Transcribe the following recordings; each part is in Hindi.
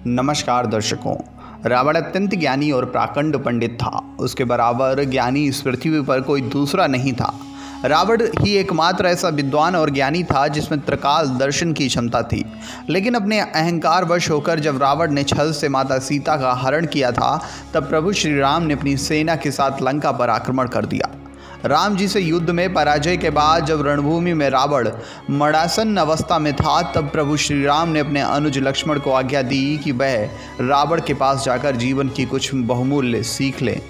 नमस्कार दर्शकों। रावण अत्यंत ज्ञानी और प्राकंड पंडित था। उसके बराबर ज्ञानी इस पृथ्वी पर कोई दूसरा नहीं था। रावण ही एकमात्र ऐसा विद्वान और ज्ञानी था जिसमें त्रिकाल दर्शन की क्षमता थी। लेकिन अपने अहंकार वश होकर जब रावण ने छल से माता सीता का हरण किया था, तब प्रभु श्री राम ने अपनी सेना के साथ लंका पर आक्रमण कर दिया। राम जी से युद्ध में पराजय के बाद जब रणभूमि में रावण मरणासन्न अवस्था में था, तब प्रभु श्री राम ने अपने अनुज लक्ष्मण को आज्ञा दी कि वह रावण के पास जाकर जीवन की कुछ बहुमूल्य सीख लें,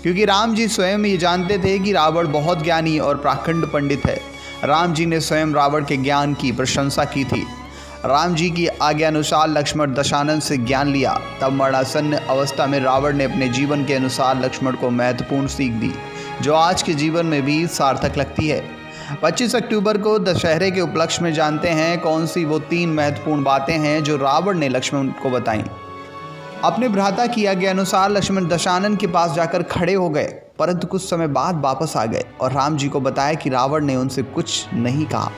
क्योंकि राम जी स्वयं ये जानते थे कि रावण बहुत ज्ञानी और प्राकंड पंडित है। राम जी ने स्वयं रावण के ज्ञान की प्रशंसा की थी। राम जी की आज्ञानुसार लक्ष्मण दशानन से ज्ञान लिया। तब मरणासन्न अवस्था में रावण ने अपने जीवन के अनुसार लक्ष्मण को महत्वपूर्ण सीख दी, जो आज के जीवन में भी सार्थक लगती है। 25 अक्टूबर को दशहरे के उपलक्ष्य में जानते हैं कौन सी वो 3 महत्वपूर्ण बातें हैं जो रावण ने लक्ष्मण को बताईं। अपने भ्राता की आज्ञानुसार लक्ष्मण दशानन के पास जाकर खड़े हो गए, परंतु कुछ समय बाद वापस आ गए और राम जी को बताया कि रावण ने उनसे कुछ नहीं कहा।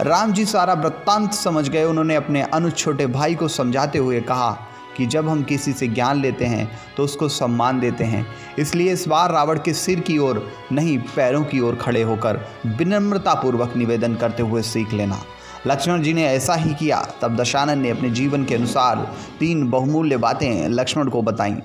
राम जी सारा वृत्तांत समझ गए। उन्होंने अपने अनुज छोटे भाई को समझाते हुए कहा कि जब हम किसी से ज्ञान लेते हैं तो उसको सम्मान देते हैं, इसलिए इस बार रावण के सिर की ओर नहीं, पैरों की ओर खड़े होकर विनम्रतापूर्वक निवेदन करते हुए सीख लेना। लक्ष्मण जी ने ऐसा ही किया। तब दशानन ने अपने जीवन के अनुसार 3 बहुमूल्य बातें लक्ष्मण को बताईं।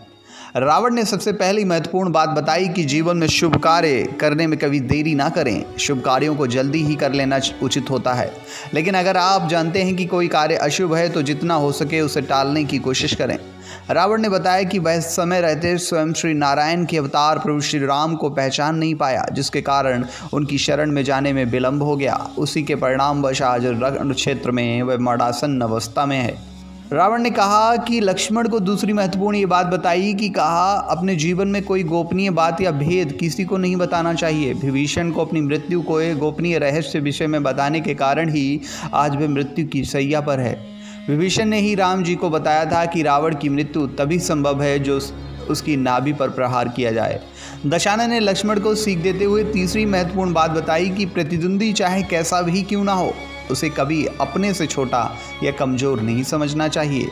रावण ने सबसे पहली महत्वपूर्ण बात बताई कि जीवन में शुभ कार्य करने में कभी देरी ना करें। शुभ कार्यों को जल्दी ही कर लेना उचित होता है, लेकिन अगर आप जानते हैं कि कोई कार्य अशुभ है तो जितना हो सके उसे टालने की कोशिश करें। रावण ने बताया कि वह समय रहते स्वयं श्री नारायण के अवतार प्रभु श्री राम को पहचान नहीं पाया, जिसके कारण उनकी शरण में जाने में विलंब हो गया। उसी के परिणामवश आज रण क्षेत्र में वह मरणासन्न अवस्था में है। रावण ने कहा कि लक्ष्मण को दूसरी महत्वपूर्ण ये बात बताई कि कहा अपने जीवन में कोई गोपनीय बात या भेद किसी को नहीं बताना चाहिए। विभीषण को अपनी मृत्यु को एक गोपनीय रहस्य विषय में बताने के कारण ही आज वह मृत्यु की शैया पर है। विभीषण ने ही राम जी को बताया था कि रावण की मृत्यु तभी संभव है जो उसकी नाभि पर प्रहार किया जाए। दशानन ने लक्ष्मण को सीख देते हुए तीसरी महत्वपूर्ण बात बताई कि प्रतिद्वंदी चाहे कैसा भी क्यों ना हो, उसे कभी अपने से छोटा या कमज़ोर नहीं समझना चाहिए।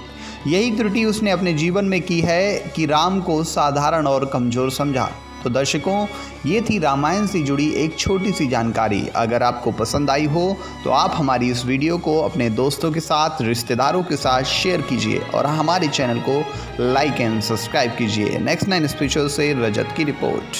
यही त्रुटि उसने अपने जीवन में की है कि राम को साधारण और कमज़ोर समझा। तो दर्शकों, ये थी रामायण से जुड़ी एक छोटी सी जानकारी। अगर आपको पसंद आई हो तो आप हमारी इस वीडियो को अपने दोस्तों के साथ, रिश्तेदारों के साथ शेयर कीजिए और हमारे चैनल को लाइक एंड सब्सक्राइब कीजिए। नेक्स्ट 9 स्पेशल से रजत की रिपोर्ट।